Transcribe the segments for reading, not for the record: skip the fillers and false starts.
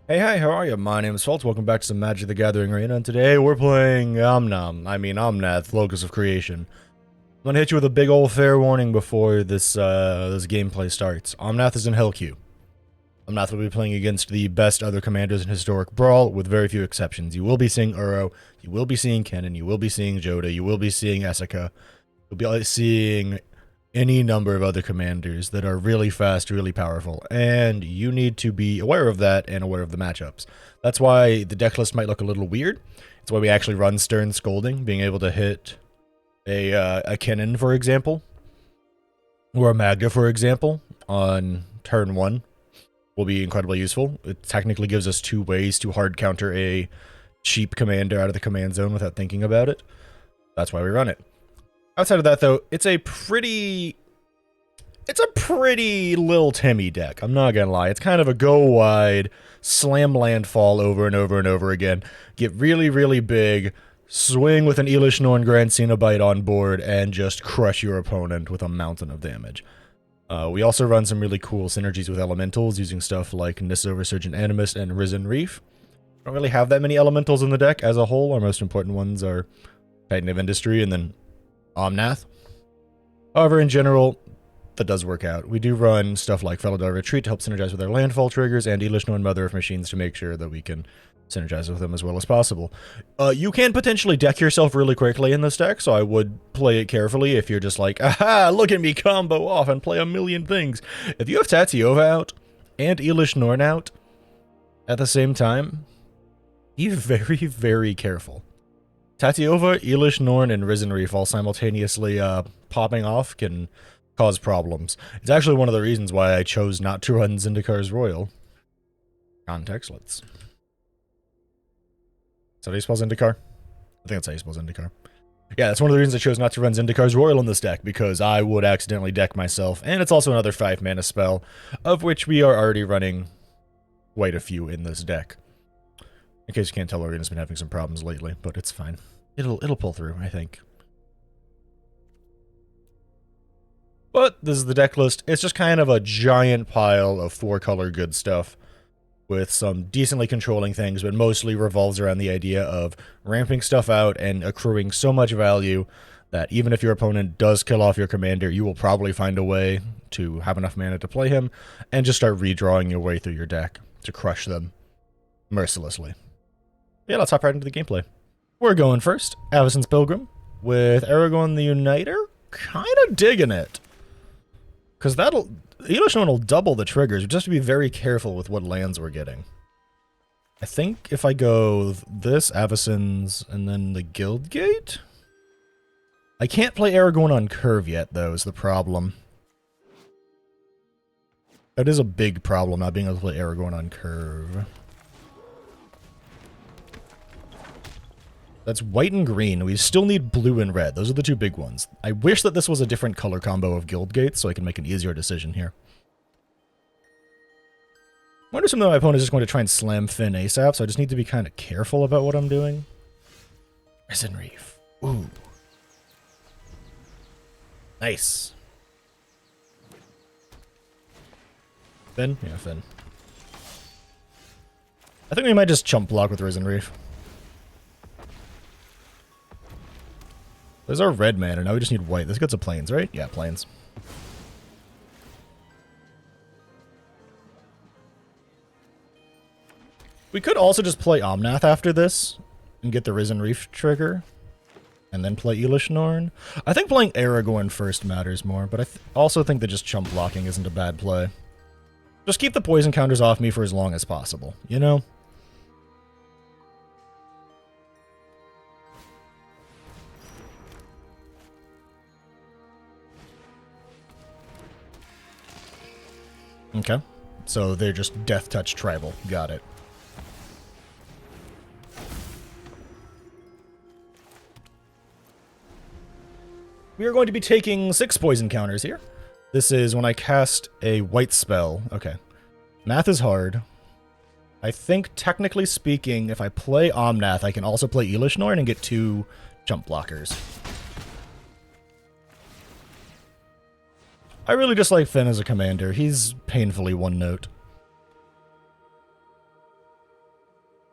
Hey, hi, how are you? My name is Salt. Welcome back to some Magic the Gathering Arena, and today we're playing Omnath, Locus of Creation. I'm gonna hit you with a big old fair warning before this gameplay starts. Omnath is in Hell Queue. Omnath will be playing against the best other commanders in historic Brawl, with very few exceptions. You will be seeing Uro, you will be seeing Kinnan, you will be seeing Joda, you will be seeing Essica, you'll be seeing any number of other commanders that are really fast, really powerful, and you need to be aware of that and aware of the matchups. That's why the deck list might look a little weird. It's why we actually run Stern Scolding, being able to hit a Kinnan, for example, or a Magda, for example, on turn 1 will be incredibly useful. It technically gives us 2 ways to hard counter a cheap commander out of the command zone without thinking about it. That's why we run it. Outside of that, though, it's a pretty little Timmy deck. I'm not gonna lie. It's kind of a go wide, slam landfall over and over and over again. Get really, really big, swing with an Elish Norn Grand Cenobite on board, and just crush your opponent with a mountain of damage. We also run some really cool synergies with elementals, using stuff like Nissa Resurgent Animist and Risen Reef. Don't really have that many elementals in the deck as a whole. Our most important ones are Titan of Industry and then Omnath. However, in general, that does work out. We do run stuff like Felidar Retreat to help synergize with our landfall triggers, and Elish Norn Mother of Machines to make sure that we can synergize with them as well as possible. You can potentially deck yourself really quickly in this deck, so I would play it carefully if you're just like, aha, look at me combo off and play a million things. If you have Tatyova out and Elish Norn out at the same time, be very, very careful. Tatyova, Elish Norn, and Risen Reef all simultaneously popping off can cause problems. It's actually one of the reasons why I chose not to run Zyndakar's Royal. Context, let's... Is that how you spell Zendikar? I think that's how you spell Zendikar. Yeah, that's one of the reasons I chose not to run Zyndakar's Royal in this deck, because I would accidentally deck myself, and it's also another 5 mana spell, of which we are already running quite a few in this deck. In case you can't tell, Arena's been having some problems lately, but it's fine. It'll pull through, I think. But this is the deck list. It's just kind of a giant pile of 4-color good stuff with some decently controlling things, but mostly revolves around the idea of ramping stuff out and accruing so much value that even if your opponent does kill off your commander, you will probably find a way to have enough mana to play him and just start redrawing your way through your deck to crush them mercilessly. Yeah, let's hop right into the gameplay. We're going first, Avacyn's Pilgrim, with Aragorn the Uniter. Kind of digging it. Because Elish Norn will double the triggers. We just have to be very careful with what lands we're getting. I think if I go this, Avacyn's, and then the Guild Gate? I can't play Aragorn on curve yet, though, is the problem. That is a big problem, not being able to play Aragorn on curve. That's white and green. We still need blue and red. Those are the 2 big ones. I wish that this was a different color combo of Guild Gates so I can make an easier decision here. I wonder if my opponent is just going to try and slam Finn ASAP, so I just need to be kind of careful about what I'm doing. Risen Reef. Ooh. Nice. Finn? Yeah, Finn. I think we might just chump block with Risen Reef. There's our red mana, now we just need white. This gets a plains, right? Yeah, plains. We could also just play Omnath after this and get the Risen Reef trigger, and then play Elish Norn. I think playing Aragorn first matters more, but I also think that just chump blocking isn't a bad play. Just keep the poison counters off me for as long as possible, you know? Okay. So they're just Death Touch Tribal. Got it. We are going to be taking 6 poison counters here. This is when I cast a white spell. Okay. Math is hard. I think, technically speaking, if I play Omnath, I can also play Elish Norn and get 2 jump blockers. I really just like Finn as a commander. He's painfully one note.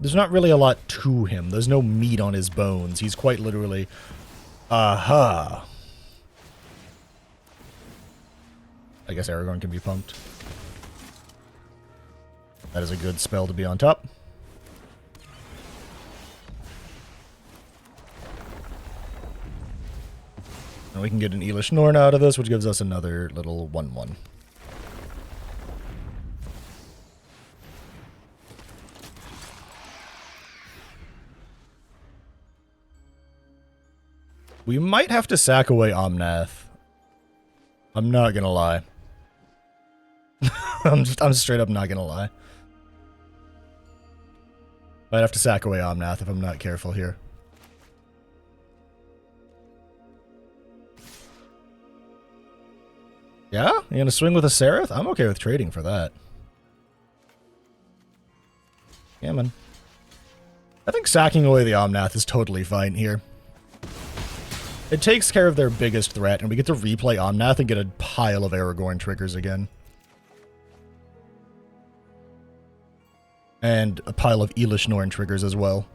There's not really a lot to him. There's no meat on his bones. He's quite literally... Aha! I guess Aragorn can be pumped. That is a good spell to be on top. And we can get an Elish Norn out of this, which gives us another little 1-1. We might have to sack away Omnath. I'm not gonna lie. I'm straight up not gonna lie. Might have to sack away Omnath if I'm not careful here. Yeah? You gonna swing with a Seraph? I'm okay with trading for that. Yeah, man. I think sacking away the Omnath is totally fine here. It takes care of their biggest threat, and we get to replay Omnath and get a pile of Aragorn triggers again. And a pile of Elish Norn triggers as well.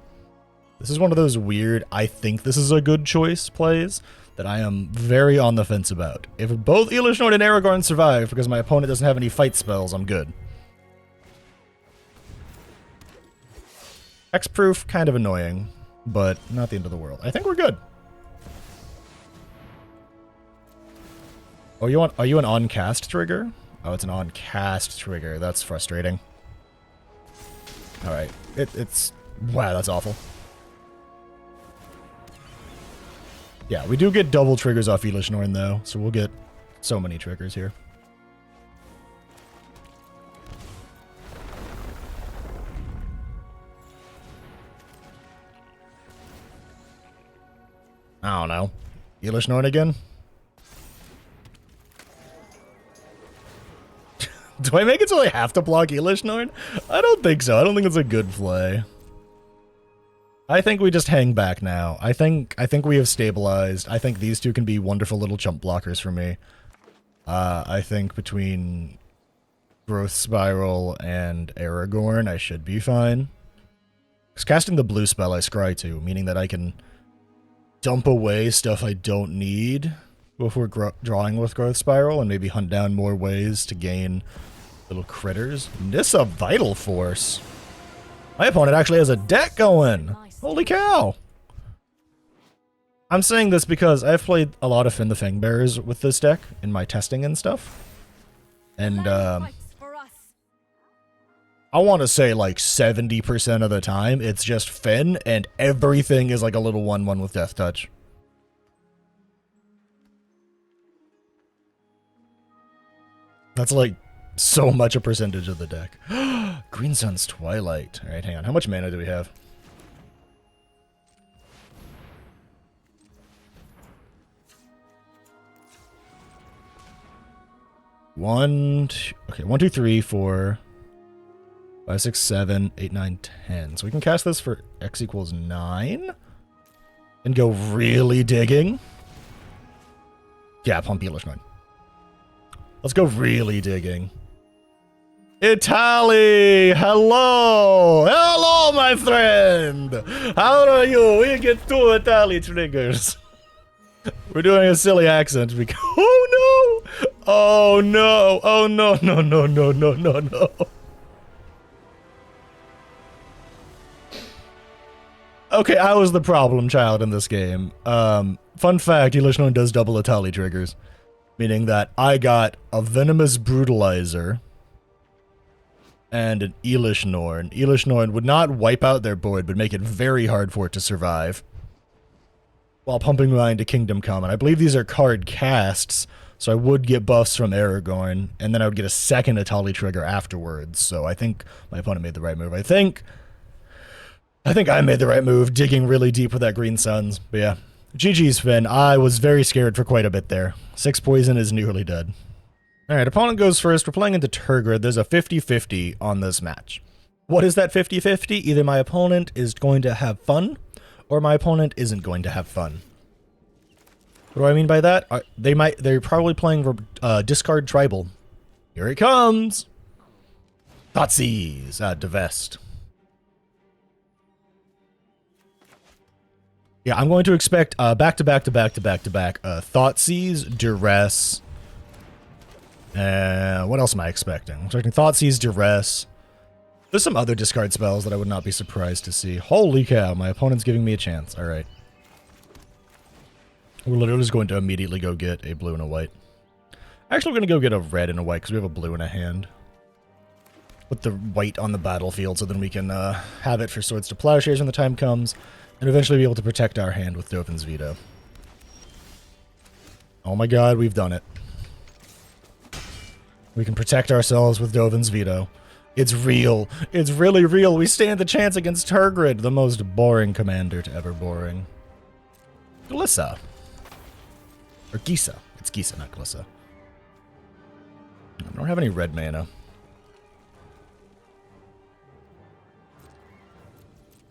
This is one of those weird, I think this is a good choice plays that I am very on the fence about. If both Elish Norn and Aragorn survive because my opponent doesn't have any fight spells, I'm good. Hexproof, kind of annoying, but not the end of the world. I think we're good. Oh, are you an on-cast trigger? Oh, it's an on-cast trigger. That's frustrating. Alright. It's... Wow, that's awful. Yeah, we do get double triggers off Elish Norn, though, so we'll get so many triggers here. I don't know. Elish Norn again? Do I make it so I have to block Elish Norn? I don't think so. I don't think it's a good play. I think we just hang back now. I think we have stabilized. I think these two can be wonderful little jump blockers for me. I think between Growth Spiral and Aragorn, I should be fine. Because casting the blue spell I scry to, meaning that I can dump away stuff I don't need before drawing with Growth Spiral and maybe hunt down more ways to gain little critters. Nissa Vital Force. My opponent actually has a deck going. Holy cow. I'm saying this because I've played a lot of Finn the Fangbearers with this deck in my testing and stuff. And I want to say like 70% of the time it's just Finn and everything is like a little 1-1 with Death Touch. That's like so much a percentage of the deck. Green Sun's Twilight. Alright, hang on. How much mana do we have? Okay, 1, 2, 3, 4, 5, 6, 7, 8, 9, 10. So we can cast this for X equals 9 and go really digging. Yeah, pump Elish Norn. Let's go really digging. Italy! Hello! Hello, my friend! How are you? We get 2 Italy triggers. We're doing a silly accent because... Oh no! Oh no! Oh no, no, no, no, no, no, no. Okay, I was the problem child in this game. Fun fact, Elish Norn does double Italy triggers. Meaning that I got a Venomous Brutalizer and an Elish Norn. Elish Norn would not wipe out their board, but make it very hard for it to survive. While pumping mine to Kingdom Come. And I believe these are card casts, so I would get buffs from Aragorn, and then I would get a second Italy trigger afterwards. So I think my opponent made the right move. I think I made the right move, digging really deep with that Green Suns. But yeah. GG's, Finn. I was very scared for quite a bit there. 6 poison is nearly dead. Alright, opponent goes first. We're playing into Turgid. There's a 50-50 on this match. What is that 50-50? Either my opponent is going to have fun, or my opponent isn't going to have fun. What do I mean by that? They're probably playing Discard Tribal. Here it comes! Thoughtseize! Divest. Yeah, I'm going to expect back-to-back Thoughtseize, Duress. What else am I expecting? I'm expecting Thoughtseize, Duress. There's some other discard spells that I would not be surprised to see. Holy cow, my opponent's giving me a chance. All right. We're literally just going to immediately go get a blue and a white. Actually, we're going to go get a red and a white because we have a blue in a hand. Put the white on the battlefield so then we can have it for Swords to Plowshares when the time comes. And eventually be able to protect our hand with Dovin's Veto. Oh my god, we've done it. We can protect ourselves with Dovin's Veto. It's real. It's really real. We stand a chance against Turgrid, the most boring commander to ever boring. Glissa. Or Gisa. It's Gisa, not Glissa. I don't have any red mana.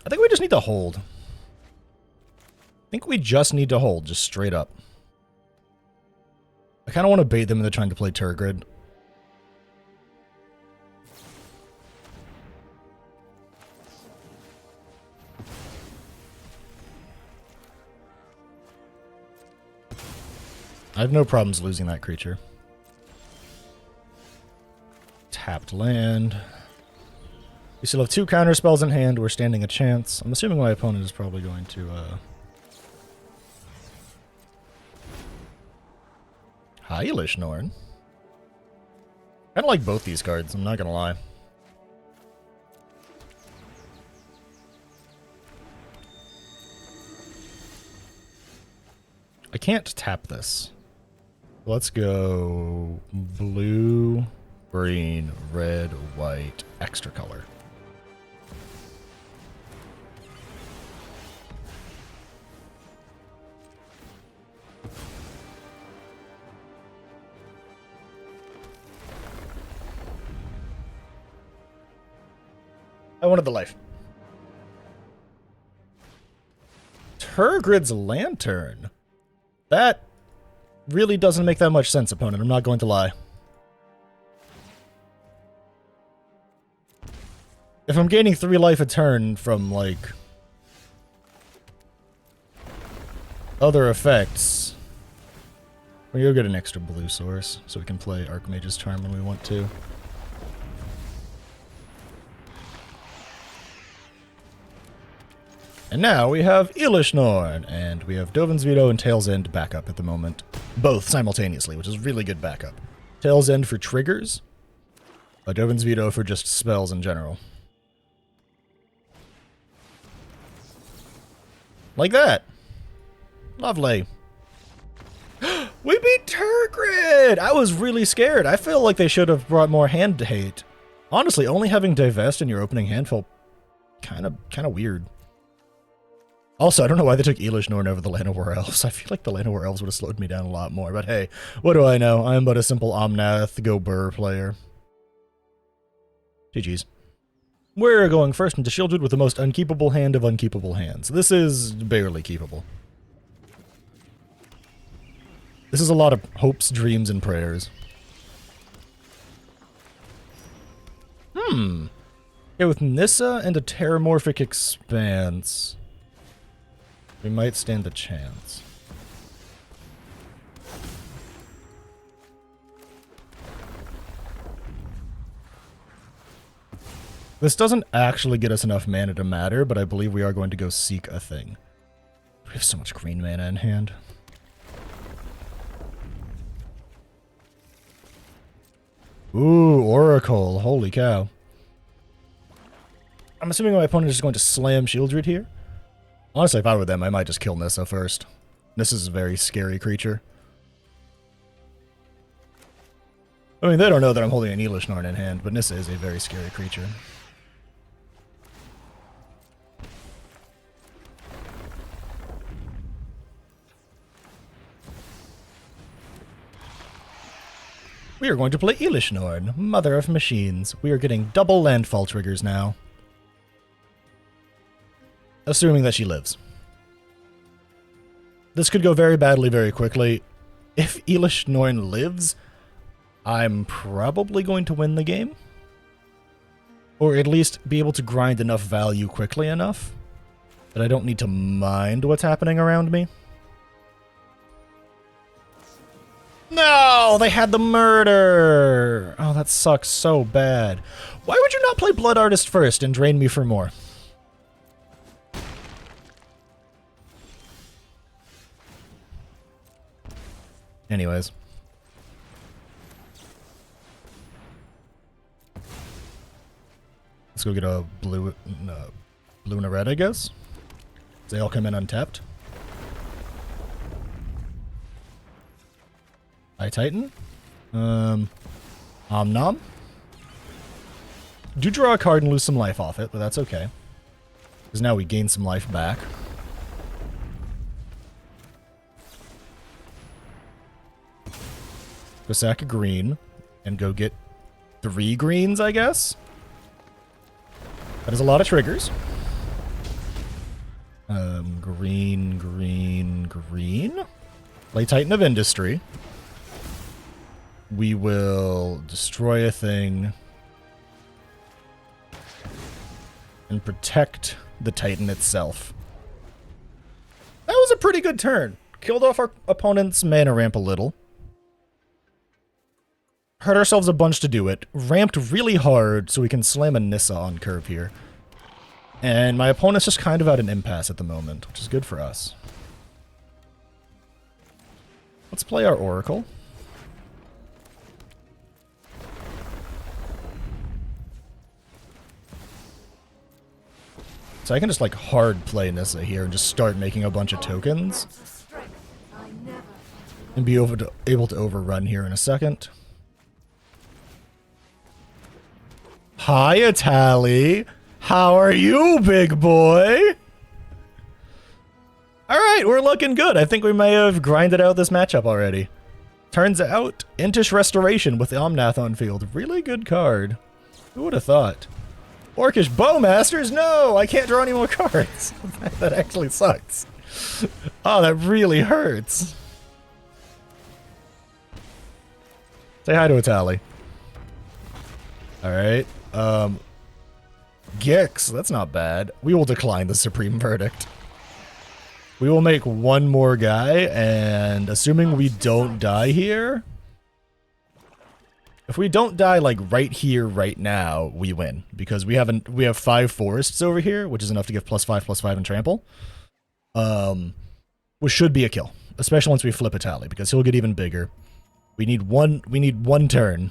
I think we just need to hold. I think we just need to hold, just straight up. I kind of want to bait them into trying to play Turgrid. I have no problems losing that creature. Tapped land. We still have 2 counter spells in hand. We're standing a chance. I'm assuming my opponent is probably going to... Hi, Elishnorn. I kind of like both these cards, I'm not going to lie. I can't tap this. Let's go blue, green, red, white, extra color. I wanted the life. Turgrid's Lantern. That really doesn't make that much sense, opponent. I'm not going to lie. If I'm gaining 3 life a turn from, like, other effects, we'll go get an extra blue source so we can play Archmage's Charm when we want to. And now we have Elishnorn, and we have Dovin's Veto and Tail's End backup at the moment. Both simultaneously, which is really good backup. Tail's End for triggers, Dovin's Veto for just spells in general. Like that. Lovely. We beat Turgrid! I was really scared. I feel like they should have brought more hand hate. Honestly, only having Divest in your opening hand felt kind of weird. Also, I don't know why they took Elishnorn over the Llanowar Elves. I feel like the Llanowar Elves would have slowed me down a lot more. But hey, what do I know? I'm but a simple Omnath go Burr player. GG's. We're going first into Shieldred with the most unkeepable hand of unkeepable hands. This is barely keepable. This is a lot of hopes, dreams, and prayers. Yeah, with Nissa and a Terramorphic Expanse, we might stand a chance. This doesn't actually get us enough mana to matter, but I believe we are going to go seek a thing. We have so much green mana in hand. Ooh, Oracle. Holy cow. I'm assuming my opponent is just going to slam Shieldred here. Honestly, if I were them, I might just kill Nissa first. Nissa's a very scary creature. I mean, they don't know that I'm holding an Elishnorn in hand, but Nissa is a very scary creature. We are going to play Elishnorn, Mother of Machines. We are getting double landfall triggers now. Assuming that she lives. This could go very badly very quickly. If Elishnorn lives, I'm probably going to win the game. Or at least be able to grind enough value quickly enough. But I don't need to mind what's happening around me. No! They had the murder! Oh, that sucks so bad. Why would you not play Blood Artist first and drain me for more? Anyways. Let's go get a blue and a red, I guess. They all come in untapped. High Titan. Omnath. Do draw a card and lose some life off it, but that's okay. Because now we gain some life back. Go sack a green and go get 3 greens, I guess. That is a lot of triggers. Green, green, green. Play Titan of Industry. We will destroy a thing and protect the Titan itself. That was a pretty good turn. Killed off our opponent's mana ramp a little. Hurt ourselves a bunch to do it. Ramped really hard so we can slam a Nissa on curve here. And my opponent's just kind of at an impasse at the moment, which is good for us. Let's play our Oracle. So I can just like hard play Nissa here and just start making a bunch of tokens. And be able to overrun here in a second. Hi, Atali. How are you, big boy? Alright, we're looking good. I think we may have grinded out this matchup already. Turns out, Intish Restoration with the Omnath on field. Really good card. Who would have thought? Orcish Bowmasters? No! I can't draw any more cards. That actually sucks. Oh, that really hurts. Say hi to Atali. Alright. Gix, that's not bad. We will decline the Supreme Verdict. We will make one more guy, and assuming we don't die here... If we don't die, like, right here, right now, we win. Because we have 5 forests over here, which is enough to give +5/+5 and trample. Which should be a kill. Especially once we flip Atali, because he'll get even bigger. We need one turn.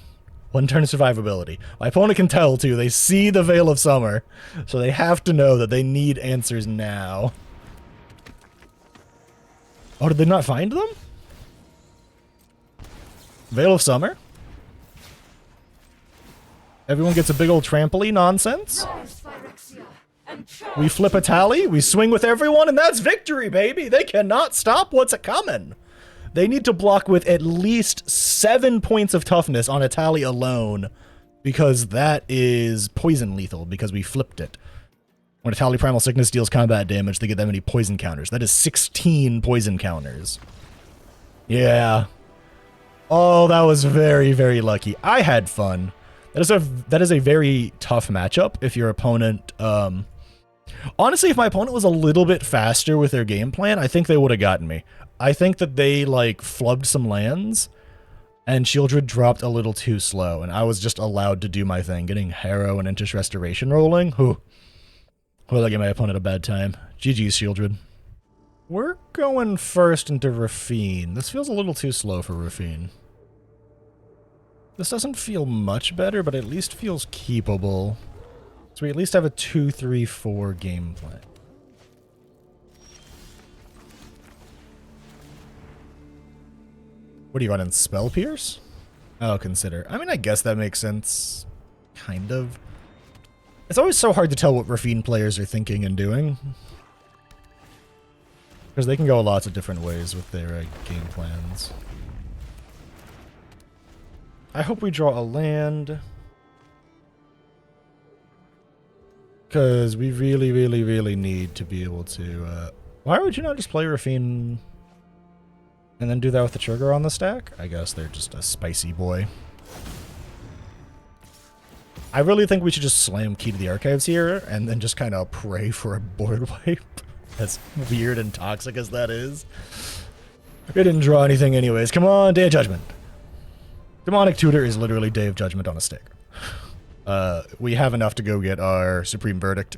1 turn of survivability. My opponent can tell, too. They see the Veil of Summer. So they have to know that they need answers now. Oh, did they not find them? Veil of Summer? Everyone gets a big old trampoline nonsense. We flip Atali, we swing with everyone, and that's victory, baby! They cannot stop what's a-coming! They need to block with at least 7 points of toughness on Atali alone, because that is poison lethal, because we flipped it. When Atali Primal Sickness deals combat damage, they get that many poison counters. That is 16 poison counters. Yeah. Oh, that was very, very lucky. I had fun. That is a very tough matchup if your opponent... Honestly, if my opponent was a little bit faster with their game plan, I think they would have gotten me. I think that they, like, flubbed some lands, and Shieldred dropped a little too slow, and I was just allowed to do my thing, getting Harrow and Intish Restoration rolling. Whew. Well, I gave my opponent a bad time. GG's, Shieldred. We're going first into Rafine. This feels a little too slow for Rafine. This doesn't feel much better, but at least feels keepable. So we at least have a 2-3-4 game plan. What do you want in Spell Pierce? Oh, consider. I mean, I guess that makes sense. Kind of. It's always so hard to tell what Rafine players are thinking and doing. Because they can go lots of different ways with their game plans. I hope we draw a land. Because we really, really, really need to be able to... why would you not just play Rafine and then do that with the trigger on the stack? I guess they're just a spicy boy. I really think we should just slam Key to the Archives here and then just kind of pray for a board wipe. As weird and toxic as that is. We didn't draw anything anyways. Come on, Day of Judgment. Demonic Tutor is literally Day of Judgment on a stick. We have enough to go get our Supreme Verdict.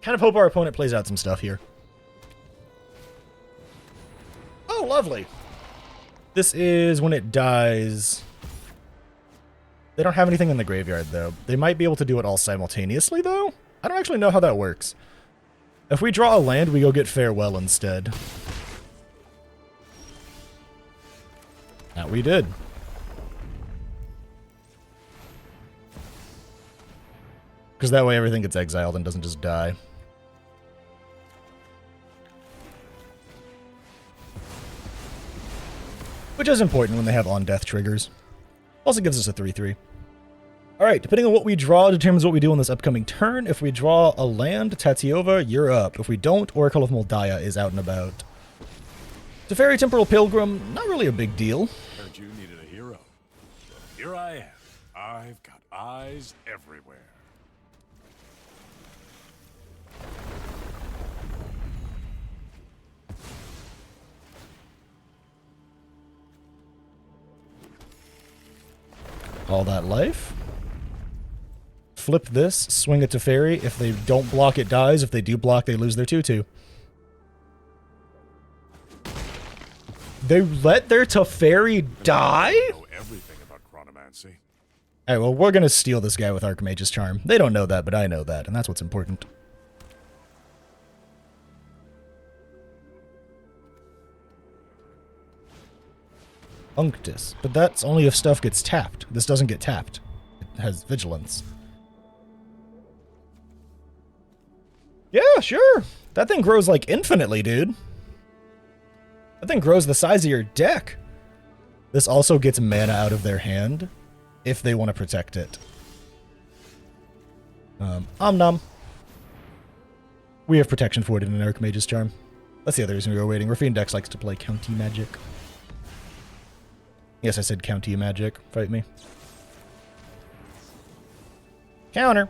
Kind of hope our opponent plays out some stuff here. Oh, lovely. This is when it dies. They don't have anything in the graveyard, though. They might be able to do it all simultaneously, though? I don't actually know how that works. If we draw a land, we go get Farewell instead. That we did. Because that way everything gets exiled and doesn't just die. Which is important when they have on-death triggers. Also gives us a 3/3. Alright, depending on what we draw determines what we do on this upcoming turn. If we draw a land, Tatiova, you're up. If we don't, Oracle of Moldiah is out and about. Teferi Temporal Pilgrim, not really a big deal. Heard you needed a hero. So here I am. I've got eyes everywhere. All that life. Flip this, swing it to Teferi. If they don't block, it dies. If they do block, they lose their 2/2. They let their Teferi die? I know everything about chronomancy. Alright, well, we're gonna steal this guy with Archmage's Charm. They don't know that, but I know that, and that's what's important. Unctus. But that's only if stuff gets tapped. This doesn't get tapped. It has Vigilance. Yeah, sure. That thing grows like infinitely, dude. That thing grows the size of your deck. This also gets mana out of their hand if they want to protect it. Omnath. We have protection for it in an Archmage's Charm. That's the other reason we were waiting. Raffian Dex likes to play County Magic. Yes, I said County Magic. Fight me. Counter.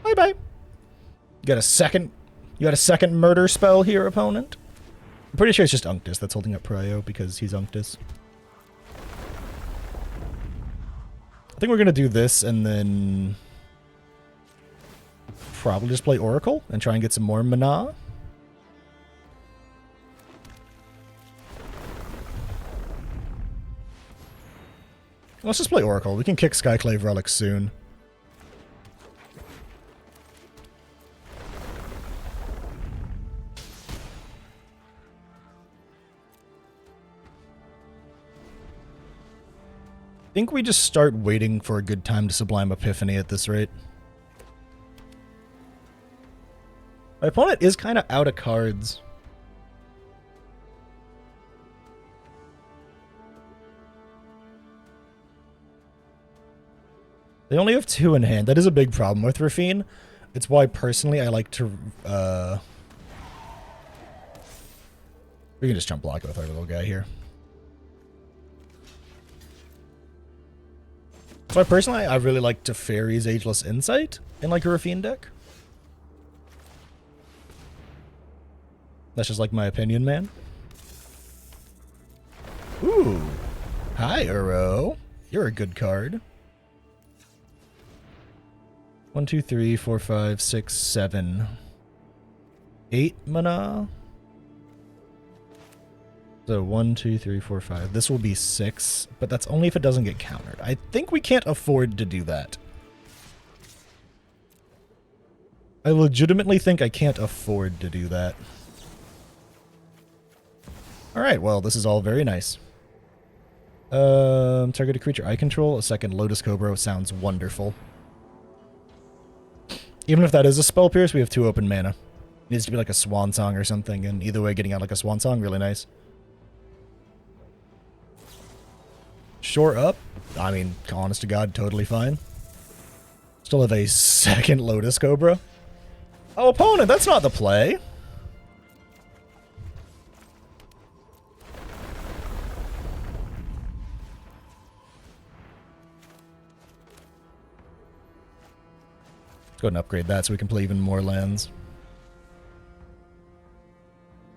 Bye-bye. You got a second murder spell here, opponent? I'm pretty sure it's just Unctus that's holding up Prio because he's Unctus. I think we're going to do this and then probably just play Oracle and try and get some more mana. Let's just play Oracle. We can kick Skyclave Relic soon. I think we just start waiting for a good time to Sublime Epiphany at this rate. My opponent is kind of out of cards. They only have 2 in hand. That is a big problem with Raffian. It's why, personally, I like to... We can just jump block it with our little guy here. That's why, personally, I really like Teferi's Ageless Insight in, like, a Raffian deck. That's just, like, my opinion, man. Ooh. Hi, Uro. You're a good card. 1, 2, 3, 4, 5, 6, 7. 8 mana. So 1, 2, 3, 4, 5. This will be 6, but that's only if it doesn't get countered. I think we can't afford to do that. I legitimately think I can't afford to do that. Alright, well, this is all very nice. Targeted creature I control. A second Lotus Cobra sounds wonderful. Even if that is a Spell Pierce, we have 2 open mana. It needs to be like a Swan Song or something, and either way, getting out like a Swan Song, really nice. Shore up. I mean, honest to God, totally fine. Still have a second Lotus Cobra. Oh, opponent, that's not the play. Let's go ahead and upgrade that so we can play even more lands.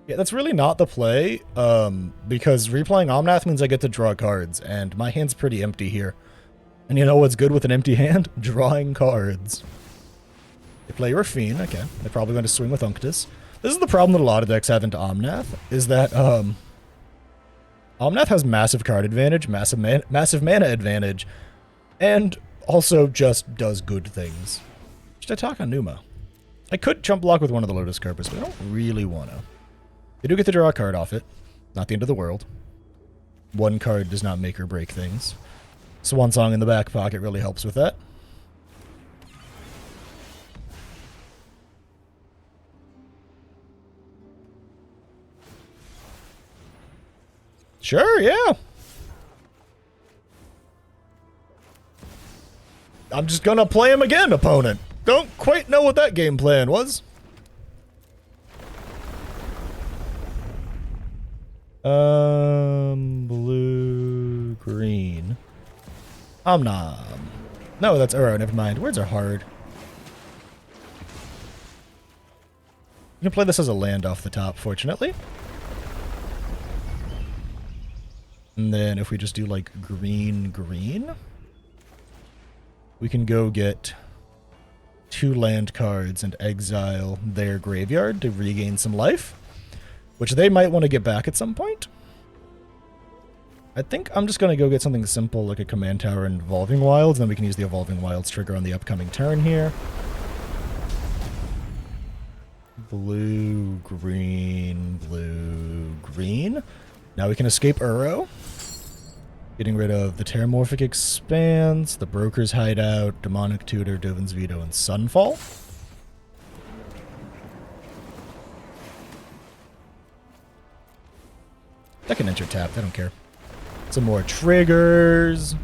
Yeah, that's really not the play, because replaying Omnath means I get to draw cards, and my hand's pretty empty here. And you know what's good with an empty hand? Drawing cards. They play Rafine, okay. They're probably going to swing with Unctus. This is the problem that a lot of decks have into Omnath, is that, Omnath has massive card advantage, massive mana advantage, and also just does good things. Should I attack on Numa? I could jump block with one of the Lotus Carpus, but I don't really want to. They do get to draw a card off it. Not the end of the world. One card does not make or break things. Swan Song in the back pocket really helps with that. Sure, yeah. I'm just gonna play him again, opponent. Don't quite know what that game plan was. Blue, green. Omnom. No, that's Uro, never mind. Words are hard. You can play this as a land off the top, fortunately. And then if we just do like green, green, we can go get 2 land cards and exile their graveyard to regain some life, which they might want to get back at some point. I think I'm just going to go get something simple like a Command Tower and Evolving Wilds, then we can use the Evolving Wilds trigger on the upcoming turn here. Blue, green, blue, green. Now we can escape Uro. Getting rid of the Terramorphic Expanse, the Broker's Hideout, Demonic Tutor, Dovin's Veto, and Sunfall. I can enter tapped, I don't care. Some more triggers.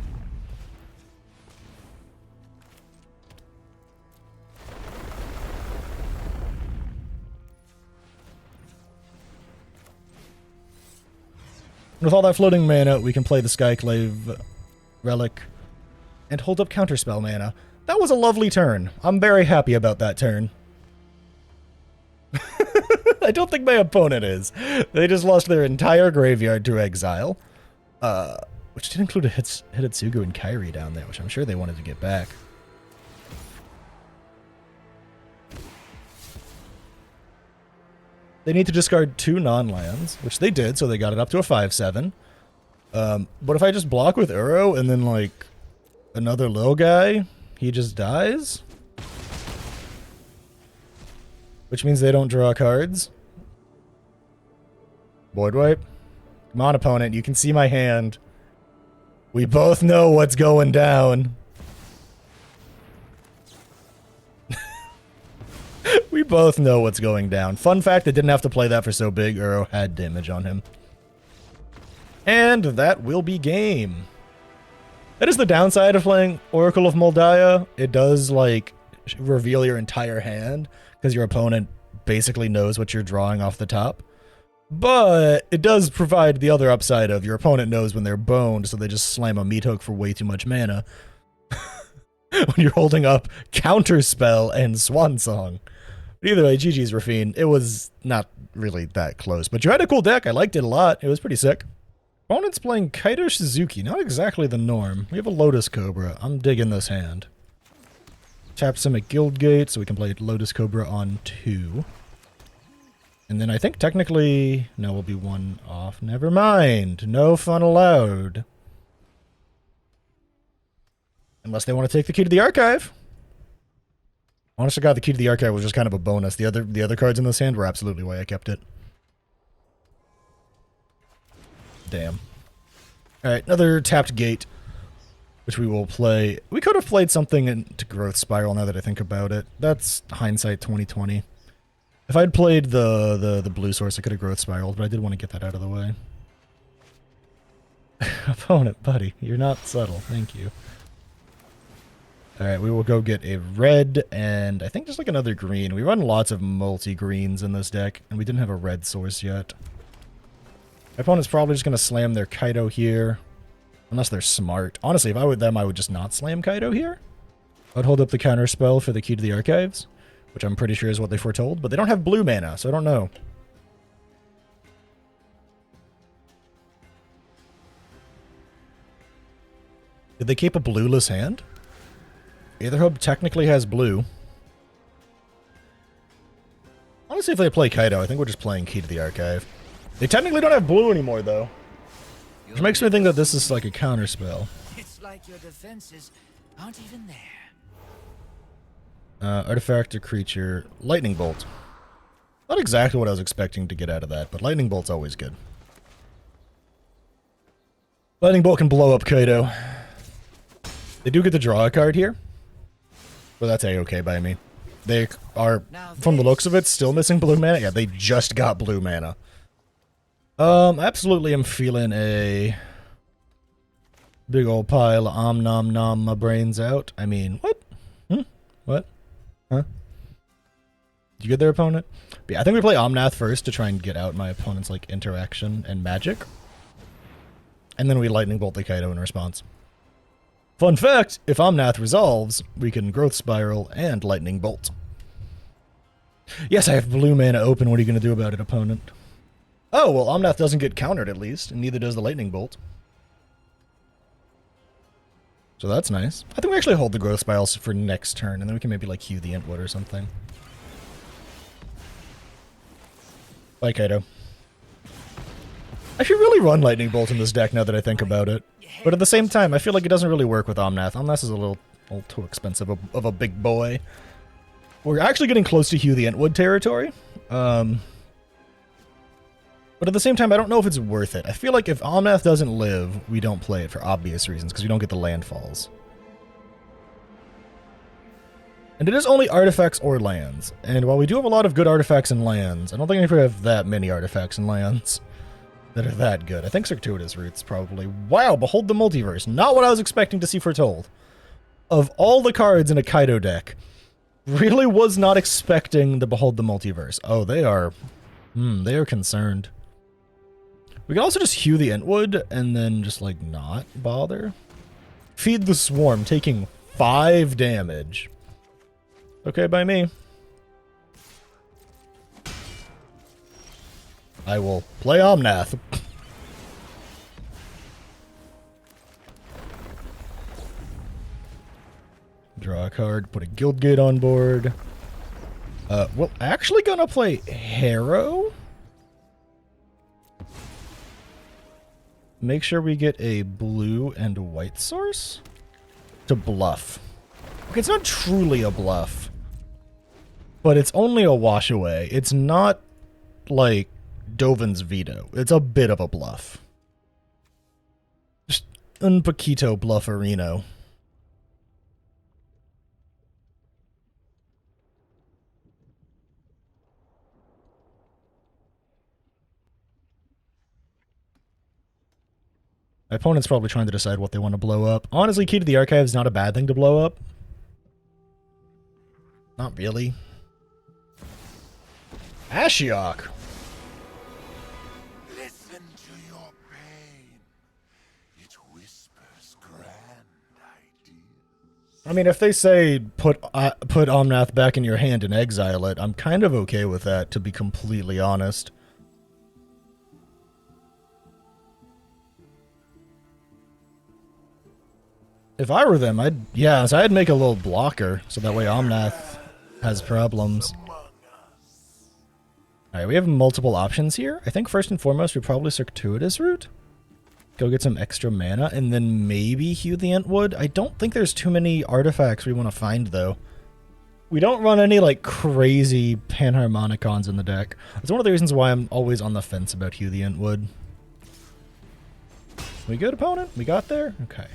With all that floating mana, we can play the Skyclave Relic and hold up Counterspell mana. That was a lovely turn. I'm very happy about that turn. I don't think my opponent is. They just lost their entire graveyard to exile. Which did include a Hidetsugu and Kairi down there, which I'm sure they wanted to get back. They need to discard 2 non-lands, which they did, so they got it up to a 5/7. But if I just block with Uro and then, like, another little guy, he just dies? Which means they don't draw cards. Board wipe. Come on, opponent, you can see my hand. We both know what's going down. We both know what's going down. Fun fact, I didn't have to play that for so big. Uro had damage on him. And that will be game. That is the downside of playing Oracle of Moldiah. It does, like, reveal your entire hand, because your opponent basically knows what you're drawing off the top. But it does provide the other upside of your opponent knows when they're boned, so they just slam a meat hook for way too much mana. When you're holding up Counterspell and Swan Song. But either way, GG's Rafine. It was not really that close, but you had a cool deck. I liked it a lot. It was pretty sick. Opponent's playing Kaito Suzuki. Not exactly the norm. We have a Lotus Cobra. I'm digging this hand. Tap Simic Guildgate, so we can play Lotus Cobra on 2. And then I think technically... No, we'll be 1 off. Never mind. No fun allowed. Unless they want to take the Key to the Archive. Honest to God, the Key to the Archive was just kind of a bonus. The other cards in this hand were absolutely why I kept it. Damn. Alright, another tapped gate, which we will play. We could have played something into Growth Spiral now that I think about it. That's hindsight 2020. If I'd played the blue source, I could have Growth Spiraled, but I did want to get that out of the way. Opponent, buddy, you're not subtle. Thank you. Alright, we will go get a red and I think just like another green. We run lots of multi-greens in this deck, and we didn't have a red source yet. My opponent's probably just going to slam their Kaito here. Unless they're smart. Honestly, if I were them, I would just not slam Kaito here. I'd hold up the counter spell for the Key to the Archives, which I'm pretty sure is what they foretold, but they don't have blue mana, so I don't know. Did they keep a blueless hand? Aether Hub technically has blue. Honestly, if they play Kaido, I think we're just playing Key to the Archive. They technically don't have blue anymore, though. Which makes me think that this is like a counterspell. It's like your defenses aren't even there. Artifact or creature. Lightning Bolt. Not exactly what I was expecting to get out of that, but Lightning Bolt's always good. Lightning Bolt can blow up Kaido. They do get to draw a card here. But that's a-okay by me. They are, from the looks of it, still missing blue mana. Yeah, they just got blue mana. Absolutely am feeling a big old pile of nom nom my brains out. I mean, what? What? Huh? Did you get their opponent? But yeah, I think we play Omnath first to try and get out my opponent's, like, interaction and magic. And then we Lightning Bolt the Kaido in response. Fun fact, if Omnath resolves, we can Growth Spiral and Lightning Bolt. Yes, I have blue mana open. What are you going to do about it, opponent? Oh, well, Omnath doesn't get countered at least, and neither does the Lightning Bolt. So that's nice. I think we actually hold the Growth Spirals for next turn, and then we can maybe, like, Hue the Entwood or something. Bye, Kaido. I should really run Lightning Bolt in this deck now that I think about it. But at the same time, I feel like it doesn't really work with Omnath. Omnath is a little too expensive of a big boy. We're actually getting close to Hue the Entwood territory. But at the same time, I don't know if it's worth it. I feel like if Omnath doesn't live, we don't play it for obvious reasons, because we don't get the landfalls. And it is only artifacts or lands. And while we do have a lot of good artifacts and lands, I don't think we have that many artifacts and lands that are that good. I think Circuitous Roots probably. Wow, Behold the Multiverse. Not what I was expecting to see foretold. Of all the cards in a Kaido deck, really was not expecting the Behold the Multiverse. Oh, they are concerned. We can also just Hue the Entwood and then just, like, not bother. Feed the Swarm, taking 5 damage. Okay by me. I will play Omnath. Draw a card, put a Guildgate on board. We're actually gonna play Harrow. Make sure we get a blue and white source to bluff. Okay, it's not truly a bluff, but it's only a wash away. It's not like Dovin's Veto. It's a bit of a bluff. Just un poquito blufferino. My opponent's probably trying to decide what they want to blow up. Honestly, Key to the Archive is not a bad thing to blow up. Not really. Ashiok. Listen to your pain. It whispers grand ideas. I mean, if they say put Omnath back in your hand and exile it, I'm kind of okay with that, to be completely honest. If I were them, I'd make a little blocker, so that way Omnath has problems. Alright, we have multiple options here. I think first and foremost, we probably Circuitous Root. Go get some extra mana, and then maybe Hue the Entwood. I don't think there's too many artifacts we want to find, though. We don't run any, like, crazy Panharmonicons in the deck. That's one of the reasons why I'm always on the fence about Hue the Entwood. We good, opponent? We got there? Okay.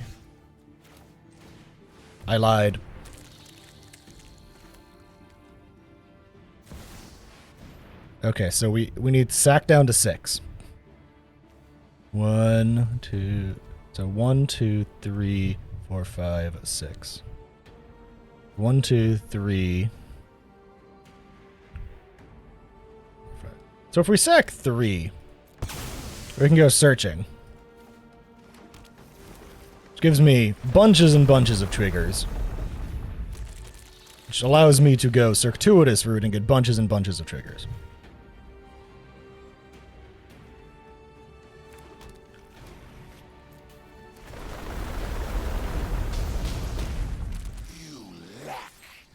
I lied. Okay, so we need sack down to 6. 1, 2... So 1, 2, 3, 4, 5, 6. 1, 2, 3... 5. So if we sack 3, we can go searching. Which gives me bunches and bunches of triggers. Which allows me to go Circuitous Route and get bunches and bunches of triggers.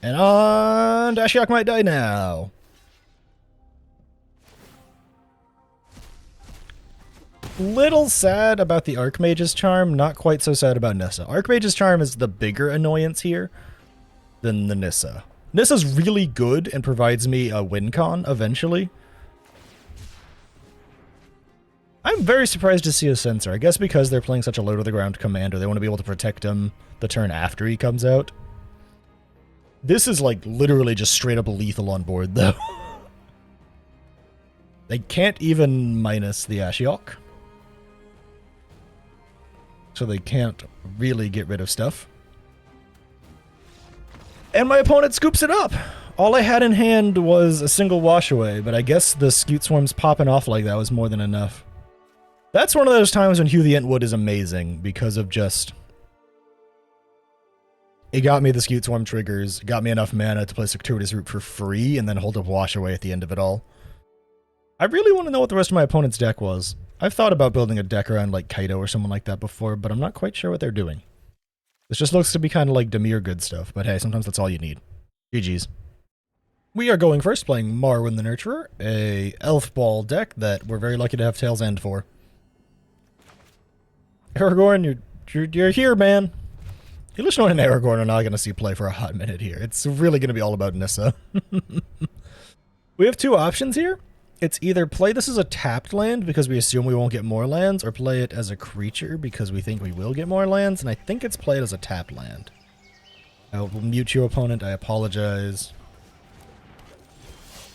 And on Ashiok might die now. Little sad about the Archmage's Charm, not quite so sad about Nissa. Archmage's Charm is the bigger annoyance here than the Nissa. Nissa's really good and provides me a win con eventually. I'm very surprised to see a Censor. I guess because they're playing such a low-to-the-ground commander, they want to be able to protect him the turn after he comes out. This is, like, literally just straight-up lethal on board, though. They can't even minus the Ashiok. So they can't really get rid of stuff. And my opponent scoops it up! All I had in hand was a single wash away, but I guess the Scute Swarms popping off like that was more than enough. That's one of those times when Hugh the Entwood is amazing, because of just... It got me the Scute Swarm triggers, got me enough mana to play Circuitous Root for free, and then hold up wash away at the end of it all. I really want to know what the rest of my opponent's deck was. I've thought about building a deck around like Kaido or someone like that before, but I'm not quite sure what they're doing. This just looks to be kind of like Dimir good stuff, but hey, sometimes that's all you need. GG's. We are going first, playing Marwyn the Nurturer, a Elf Ball deck that we're very lucky to have Tail's End for. Aragorn, you're here, man. Elish Norn and Aragorn are not going to see play for a hot minute here. It's really going to be all about Nissa. We have two options here. It's either play this as a tapped land because we assume we won't get more lands, or play it as a creature because we think we will get more lands, and I think it's played as a tapped land. I will mute you, opponent. I apologize.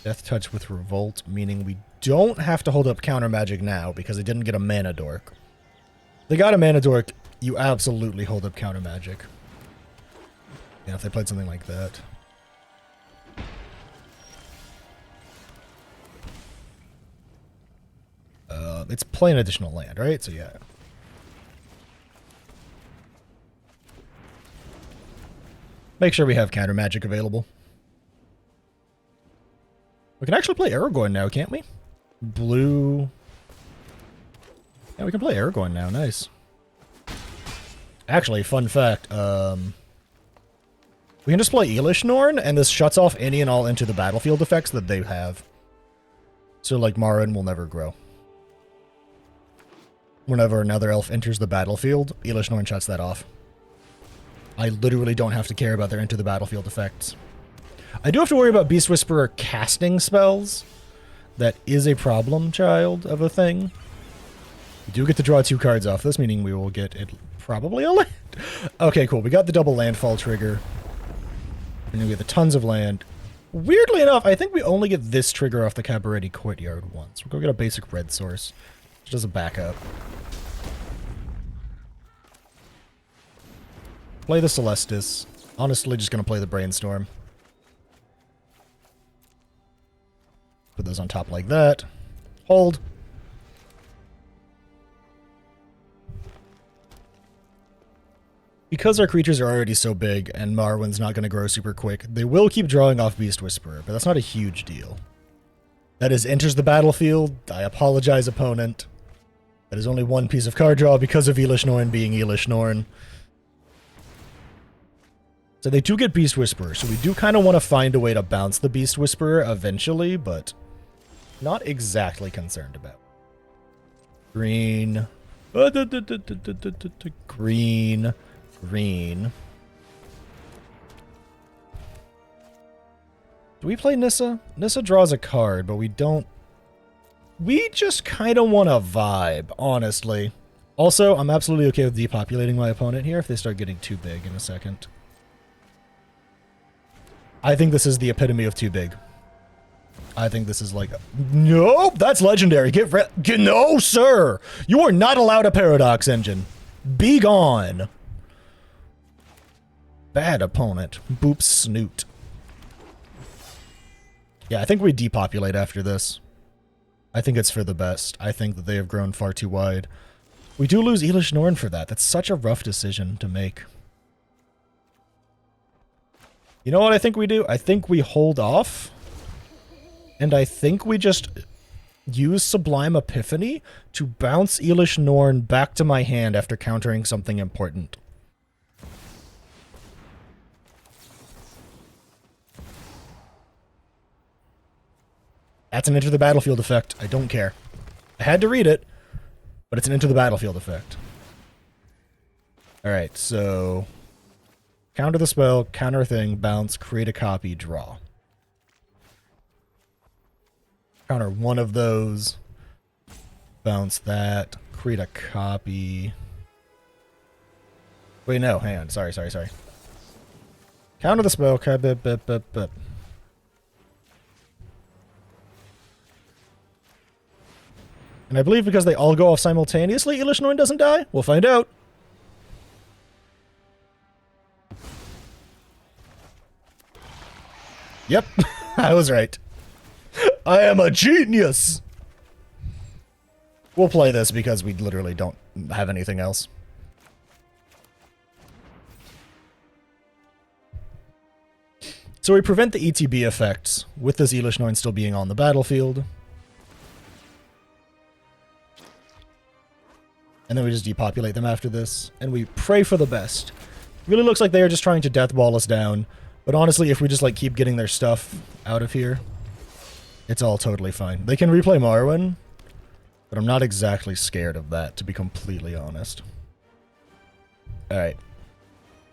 Death Touch with Revolt, meaning we don't have to hold up counter magic now because they didn't get a mana dork. They got a mana dork, you absolutely hold up counter magic. Yeah, if they played something like that. It's play an additional land, right? So yeah. Make sure we have counter magic available. We can actually play Aragorn now, can't we? Blue. Yeah, we can play Aragorn now. Nice. Actually, fun fact. We can just play Elish Norn, and this shuts off any and all into the battlefield effects that they have. So, like, Marwyn will never grow. Whenever another elf enters the battlefield, Elish Norn shuts that off. I literally don't have to care about their into the battlefield effects. I do have to worry about Beast Whisperer casting spells. That is a problem, child, of a thing. We do get to draw 2 cards off this, meaning we will get it probably a land. Okay, cool. We got the double landfall trigger. And then we have the tons of land. Weirdly enough, I think we only get this trigger off the Cabaretti Courtyard once. We'll go get a basic red source. Just as a backup. Play the Celestis. Honestly, just going to play the Brainstorm. Put those on top like that. Hold. Because our creatures are already so big, and Marwyn's not going to grow super quick, they will keep drawing off Beast Whisperer, but that's not a huge deal. That is enters the battlefield. I apologize, opponent. That is only one piece of card draw because of Elish Norn being Elish Norn. So they do get Beast Whisperer, so we do kind of want to find a way to bounce the Beast Whisperer eventually, but not exactly concerned about. Green. Green. Green. Do we play Nissa? Nissa draws a card, but we don't... We just kind of want to vibe, honestly. Also, I'm absolutely okay with depopulating my opponent here if they start getting too big in a second. I think this is the epitome of too big. I think this is like... Nope, that's legendary. No, sir! You are not allowed a Paradox Engine. Be gone. Bad opponent. Boop snoot. Yeah, I think we depopulate after this. I think it's for the best. I think that they have grown far too wide. We do lose Elish Norn for that. That's such a rough decision to make. You know what I think we do? I think we hold off. And I think we just use Sublime Epiphany to bounce Elish Norn back to my hand after countering something important. That's an enter the battlefield effect. I don't care. I had to read it, but it's an enter the battlefield effect. Alright, so counter the spell, counter a thing, bounce, create a copy, draw. Counter one of those, bounce that, create a copy. Wait, no, hang on. Sorry. Counter the spell, and I believe because they all go off simultaneously, Elish Norn doesn't die? We'll find out. Yep, I was right. I am a genius! We'll play this because we literally don't have anything else. So we prevent the ETB effects with this Elish Norn still being on the battlefield. And then we just depopulate them after this, and we pray for the best. Really looks like they are just trying to deathball us down, but honestly, if we just like keep getting their stuff out of here, it's all totally fine. They can replay Marwyn, but I'm not exactly scared of that, to be completely honest. Alright.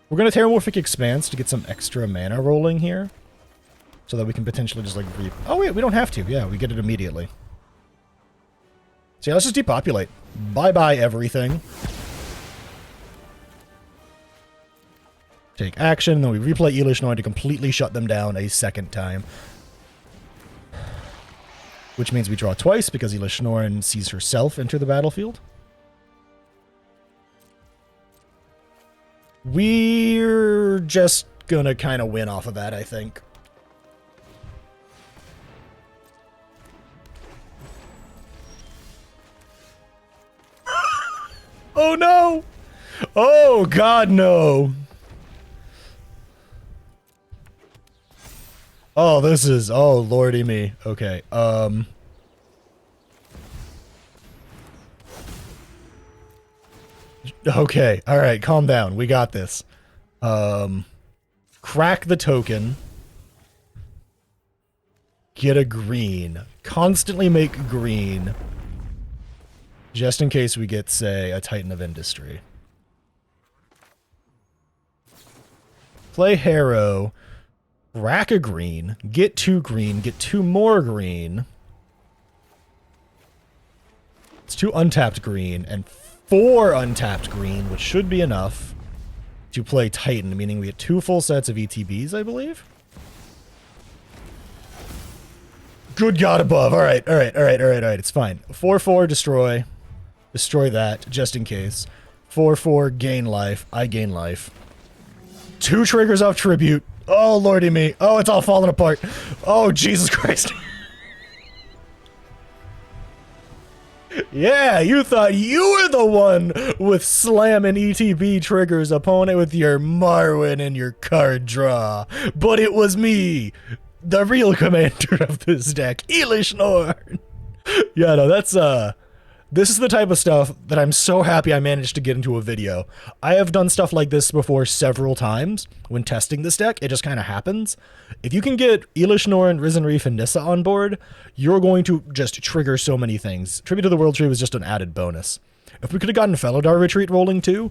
We're going to Terramorphic Expanse to get some extra mana rolling here, so that we can potentially just like oh wait, we don't have to. Yeah, we get it immediately. So yeah, let's just depopulate. Bye-bye everything. Take action, then we replay Elish Norn to completely shut them down a second time. Which means we draw twice, because Elish Norn sees herself enter the battlefield. We're just gonna kind of win off of that, I think. Oh no! Oh god, no! Oh, this is... oh, lordy me. Okay, okay, alright, calm down. We got this. Crack the token. Get a green. Constantly make green. Just in case we get, say, a Titan of Industry. Play Harrow. Rack a green. Get 2 green. Get 2 more green. It's 2 untapped green and 4 untapped green, which should be enough to play Titan, meaning we get 2 full sets of ETBs, I believe. Good God above. Alright, it's fine. 4-4, destroy. Destroy that, just in case. 4-4, gain life. I gain life. 2 triggers off tribute. Oh, lordy me. Oh, it's all falling apart. Oh, Jesus Christ. Yeah, you thought you were the one with slamming ETB triggers opponent with your Marwyn and your card draw. But it was me, the real commander of this deck, Elish Norn. Yeah, no, that's, this is the type of stuff that I'm so happy I managed to get into a video. I have done stuff like this before several times when testing this deck. It just kind of happens. If you can get Elish Norn, Risen Reef, and Nissa on board, you're going to just trigger so many things. Tribute to the World Tree was just an added bonus. If we could have gotten Felidar Retreat rolling too,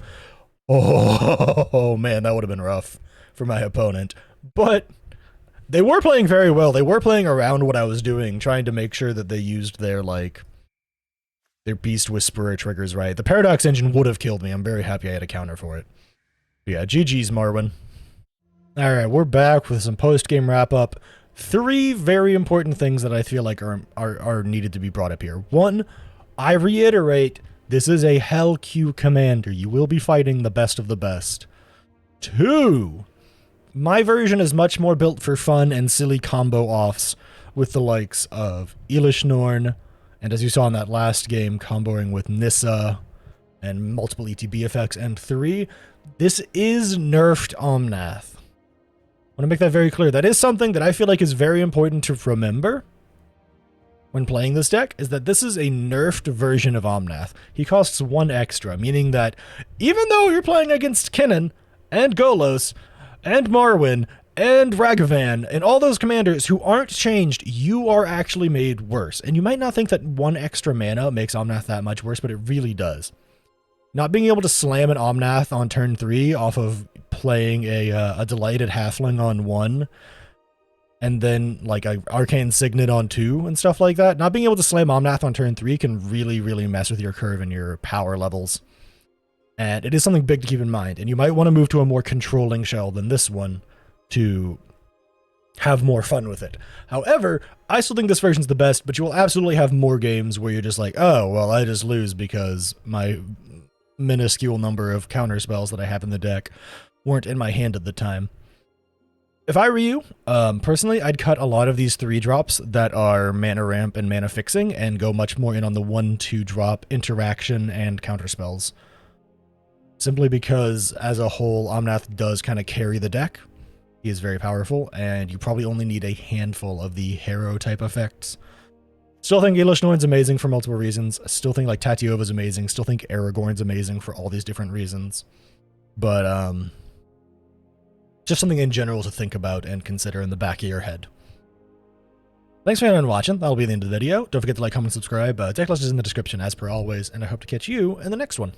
oh man, that would have been rough for my opponent. But they were playing very well. They were playing around what I was doing, trying to make sure that they used their, like, their Beast Whisperer triggers right. The Paradox Engine would have killed me. I'm very happy I had a counter for it. But yeah, GG's, Marwyn. Alright, we're back with some post-game wrap-up. 3 very important things that I feel like are needed to be brought up here. 1, I reiterate, this is a Hell Q commander. You will be fighting the best of the best. 2, my version is much more built for fun and silly combo offs with the likes of Elish Norn, and as you saw in that last game, comboing with Nissa and multiple ETB effects. And 3, this is nerfed Omnath. I want to make that very clear. That is something that I feel like is very important to remember when playing this deck, is that this is a nerfed version of Omnath. He costs 1 extra, meaning that even though you're playing against Kinnan and Golos and Marwyn and Ragavan, and all those commanders who aren't changed, you are actually made worse. And you might not think that 1 extra mana makes Omnath that much worse, but it really does. Not being able to slam an Omnath on turn 3 off of playing a Delighted Halfling on 1, and then like a Arcane Signet on 2 and stuff like that, not being able to slam Omnath on turn 3 can really, really mess with your curve and your power levels. And it is something big to keep in mind, and you might want to move to a more controlling shell than this one to have more fun with it. However, I still think this version's the best, but you will absolutely have more games where you're just like, oh, well, I just lose because my minuscule number of counter spells that I have in the deck weren't in my hand at the time. If I were you, personally, I'd cut a lot of these 3-drops that are mana ramp and mana fixing and go much more in on the 1-2 drop interaction and counter spells. Simply because, as a whole, Omnath does kind of carry the deck. He is very powerful, and you probably only need a handful of the Harrow-type effects. Still think Eilish Norn's amazing for multiple reasons. Still think, like, Tatiova's amazing. Still think Aragorn's amazing for all these different reasons. But, just something in general to think about and consider in the back of your head. Thanks for watching. That'll be the end of the video. Don't forget to like, comment, subscribe. Deck list is in the description, as per always, and I hope to catch you in the next one.